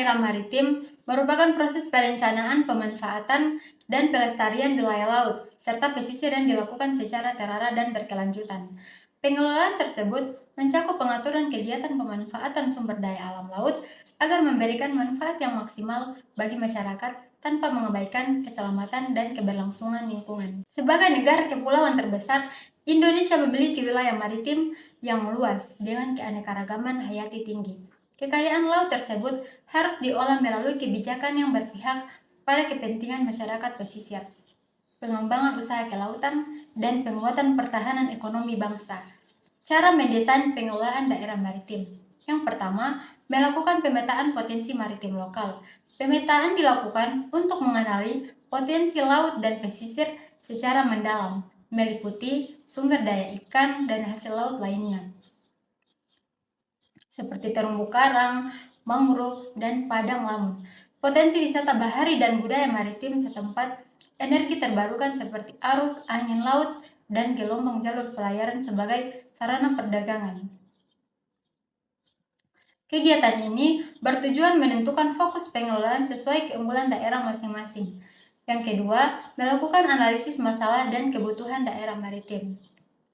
daerah maritim merupakan proses perencanaan, pemanfaatan, dan pelestarian wilayah laut, serta pesisir yang dilakukan secara terarah dan berkelanjutan. Pengelolaan tersebut mencakup pengaturan kegiatan pemanfaatan sumber daya alam laut agar memberikan manfaat yang maksimal bagi masyarakat tanpa mengabaikan keselamatan dan keberlangsungan lingkungan. Sebagai negara kepulauan terbesar, Indonesia memiliki wilayah maritim yang luas dengan keanekaragaman hayati tinggi. Kekayaan laut tersebut harus diolah melalui kebijakan yang berpihak pada kepentingan masyarakat pesisir, pengembangan usaha kelautan, dan penguatan pertahanan ekonomi bangsa. Cara mendesain pengelolaan daerah maritim. Yang pertama, melakukan pemetaan potensi maritim lokal. Pemetaan dilakukan untuk mengenali potensi laut dan pesisir secara mendalam, meliputi sumber daya ikan dan hasil laut lainnya, seperti terumbu karang, mangrove, dan padang lamun. Potensi wisata bahari dan budaya maritim setempat, energi terbarukan seperti arus angin laut dan gelombang jalur pelayaran sebagai sarana perdagangan. Kegiatan ini bertujuan menentukan fokus pengelolaan sesuai keunggulan daerah masing-masing. Yang kedua, melakukan analisis masalah dan kebutuhan daerah maritim.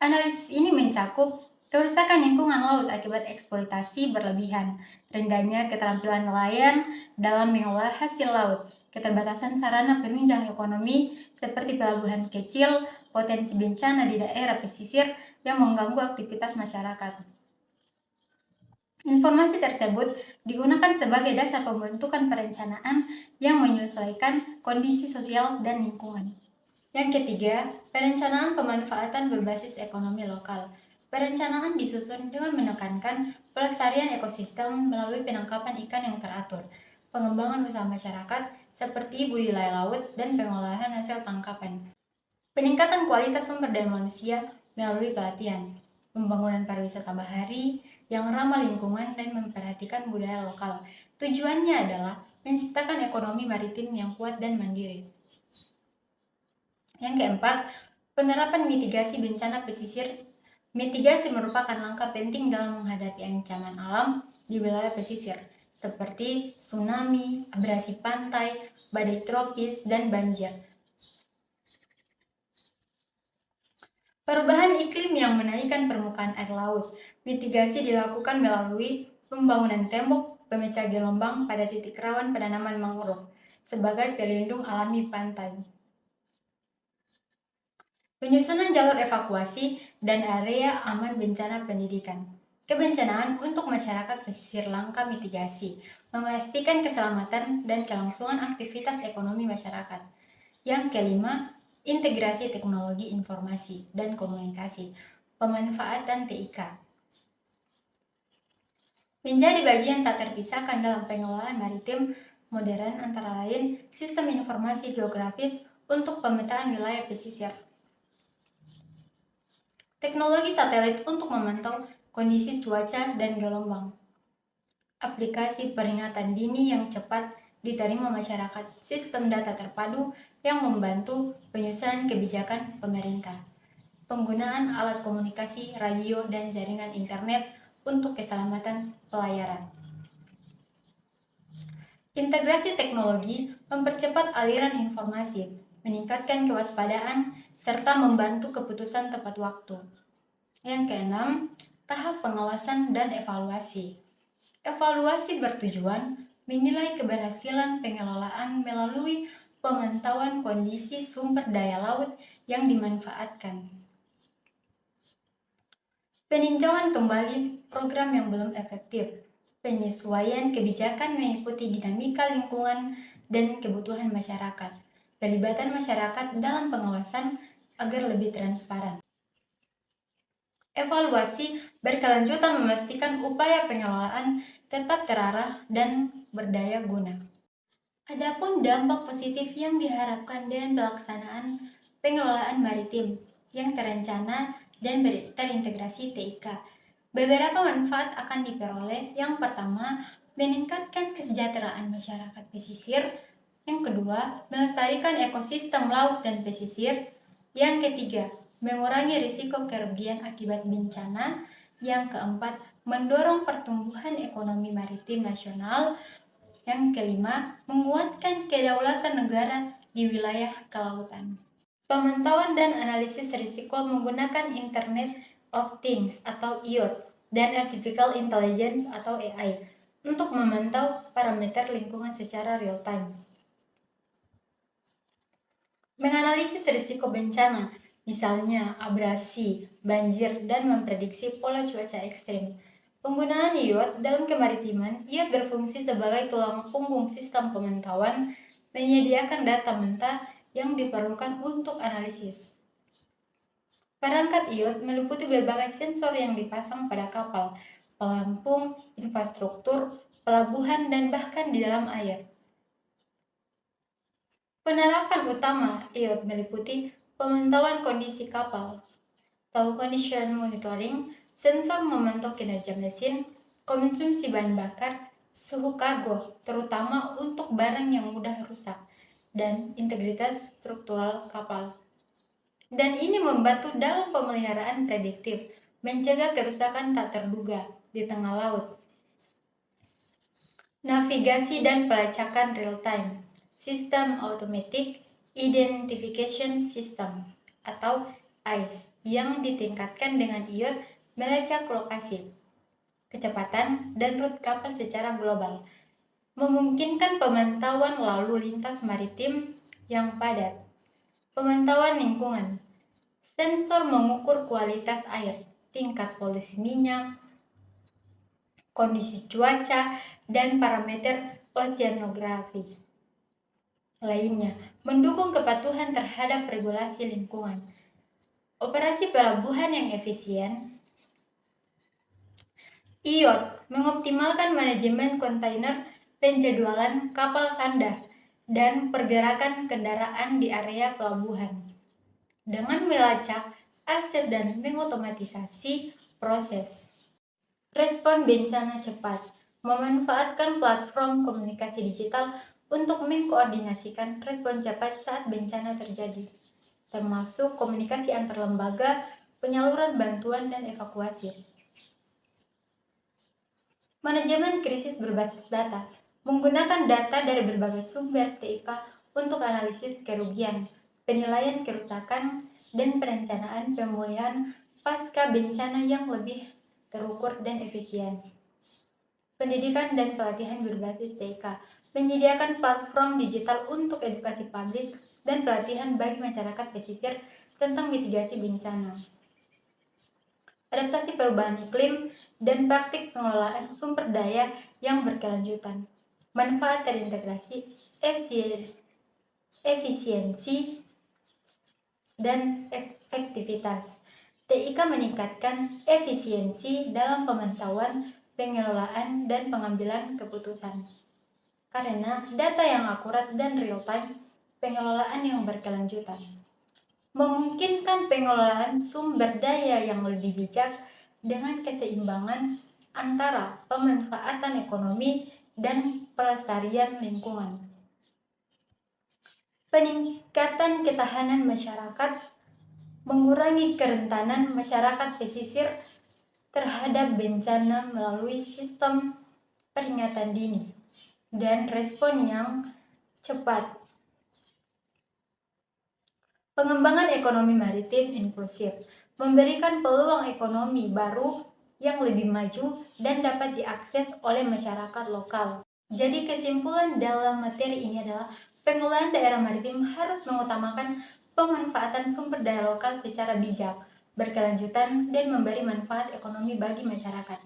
Analisis ini mencakup kerusakan lingkungan laut akibat eksploitasi berlebihan, rendahnya keterampilan nelayan dalam mengolah hasil laut, keterbatasan sarana penunjang ekonomi seperti pelabuhan kecil, potensi bencana di daerah pesisir yang mengganggu aktivitas masyarakat. Informasi tersebut digunakan sebagai dasar pembentukan perencanaan yang menyesuaikan kondisi sosial dan lingkungan. Yang ketiga, perencanaan pemanfaatan berbasis ekonomi lokal. Perencanaan disusun dengan menekankan pelestarian ekosistem melalui penangkapan ikan yang teratur, pengembangan usaha masyarakat seperti budidaya laut dan pengolahan hasil tangkapan, peningkatan kualitas sumber daya manusia melalui pelatihan, pembangunan pariwisata bahari yang ramah lingkungan dan memperhatikan budaya lokal. Tujuannya adalah menciptakan ekonomi maritim yang kuat dan mandiri. Yang keempat, penerapan mitigasi bencana pesisir. Mitigasi merupakan langkah penting dalam menghadapi ancaman alam di wilayah pesisir, seperti tsunami, abrasi pantai, badai tropis, dan banjir. Perubahan iklim yang menaikkan permukaan air laut. Mitigasi dilakukan melalui pembangunan tembok pemecah gelombang pada titik rawan penanaman mangrove sebagai pelindung alami pantai. Penyusunan jalur evakuasi dan area aman bencana pendidikan. Kebencanaan untuk masyarakat pesisir, langkah mitigasi, memastikan keselamatan dan kelangsungan aktivitas ekonomi masyarakat. Yang kelima, integrasi teknologi informasi dan komunikasi, pemanfaatan TIK. Menjadi bagian tak terpisahkan dalam pengelolaan maritim modern antara lain sistem informasi geografis untuk pemetaan wilayah pesisir, teknologi satelit untuk memantau kondisi cuaca dan gelombang, aplikasi peringatan dini yang cepat diterima masyarakat, sistem data terpadu yang membantu penyusunan kebijakan pemerintah, penggunaan alat komunikasi, radio, dan jaringan internet untuk keselamatan pelayaran. Integrasi teknologi mempercepat aliran informasi, meningkatkan kewaspadaan, serta membantu keputusan tepat waktu. Yang keenam, tahap pengawasan dan evaluasi. Evaluasi bertujuan menilai keberhasilan pengelolaan melalui pemantauan kondisi sumber daya laut yang dimanfaatkan, peninjauan kembali program yang belum efektif, penyesuaian kebijakan mengikuti dinamika lingkungan dan kebutuhan masyarakat, pelibatan masyarakat dalam pengawasan agar lebih transparan. Evaluasi berkelanjutan memastikan upaya pengelolaan tetap terarah dan berdaya guna. Adapun dampak positif yang diharapkan dengan pelaksanaan pengelolaan maritim yang terencana dan terintegrasi TIK. Beberapa manfaat akan diperoleh. Yang pertama, meningkatkan kesejahteraan masyarakat pesisir. Yang kedua, melestarikan ekosistem laut dan pesisir. Yang ketiga, mengurangi risiko kerugian akibat bencana. Yang keempat, mendorong pertumbuhan ekonomi maritim nasional. Yang kelima, menguatkan kedaulatan negara di wilayah kelautan. Pemantauan dan analisis risiko menggunakan Internet of Things atau IoT dan Artificial Intelligence atau AI untuk memantau parameter lingkungan secara real time. Menganalisis risiko bencana, misalnya abrasi, banjir, dan memprediksi pola cuaca ekstrim. Penggunaan IoT dalam kemaritiman, IoT berfungsi sebagai tulang punggung sistem pemantauan, menyediakan data mentah yang diperlukan untuk analisis. Perangkat IoT meliputi berbagai sensor yang dipasang pada kapal, pelampung, infrastruktur, pelabuhan, dan bahkan di dalam air. Penerapan utama IoT meliputi pemantauan kondisi kapal, tow condition monitoring, sensor memantau kinerja mesin, konsumsi bahan bakar, suhu kargo, terutama untuk barang yang mudah rusak, dan integritas struktural kapal. Dan ini membantu dalam pemeliharaan prediktif, mencegah kerusakan tak terduga di tengah laut. Navigasi dan pelacakan real time. Sistem Automatic Identification System atau AIS yang ditingkatkan dengan IoT melacak lokasi, kecepatan, dan rute kapal secara global, memungkinkan pemantauan lalu lintas maritim yang padat. Pemantauan lingkungan. Sensor mengukur kualitas air, tingkat polusi minyak, kondisi cuaca, dan parameter oceanografi lainnya, mendukung kepatuhan terhadap regulasi lingkungan. Operasi pelabuhan yang efisien. IoT mengoptimalkan manajemen kontainer, penjadwalan kapal sandar, dan pergerakan kendaraan di area pelabuhan dengan melacak aset dan mengotomatisasi proses. Respon bencana cepat. Memanfaatkan platform komunikasi digital untuk mengkoordinasikan respon cepat saat bencana terjadi, termasuk komunikasi antar lembaga, penyaluran bantuan, dan evakuasi. Manajemen krisis berbasis data, menggunakan data dari berbagai sumber TIK untuk analisis kerugian, penilaian kerusakan, dan perencanaan pemulihan pasca bencana yang lebih terukur dan efisien. Pendidikan dan pelatihan berbasis TIK, menyediakan platform digital untuk edukasi publik dan pelatihan bagi masyarakat pesisir tentang mitigasi bencana. Adaptasi perubahan iklim dan praktik pengelolaan sumber daya yang berkelanjutan. Manfaat terintegrasi, efisiensi, dan efektivitas. TIK meningkatkan efisiensi dalam pemantauan, pengelolaan, dan pengambilan keputusan. Karena data yang akurat dan real-time, pengelolaan yang berkelanjutan. Memungkinkan pengelolaan sumber daya yang lebih bijak dengan keseimbangan antara pemanfaatan ekonomi dan pelestarian lingkungan. Peningkatan ketahanan masyarakat, mengurangi kerentanan masyarakat pesisir terhadap bencana melalui sistem peringatan dini dan respon yang cepat. Pengembangan ekonomi maritim inklusif, memberikan peluang ekonomi baru yang lebih maju dan dapat diakses oleh masyarakat lokal. Jadi kesimpulan dalam materi ini adalah pengelolaan daerah maritim harus mengutamakan pemanfaatan sumber daya lokal secara bijak, berkelanjutan, dan memberi manfaat ekonomi bagi masyarakat.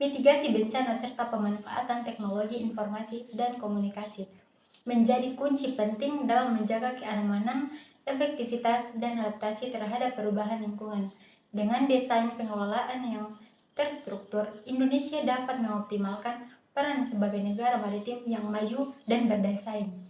Mitigasi bencana serta pemanfaatan teknologi informasi dan komunikasi menjadi kunci penting dalam menjaga keamanan, efektivitas, dan adaptasi terhadap perubahan lingkungan. Dengan desain pengelolaan yang terstruktur, Indonesia dapat mengoptimalkan peran sebagai negara maritim yang maju dan bersaing.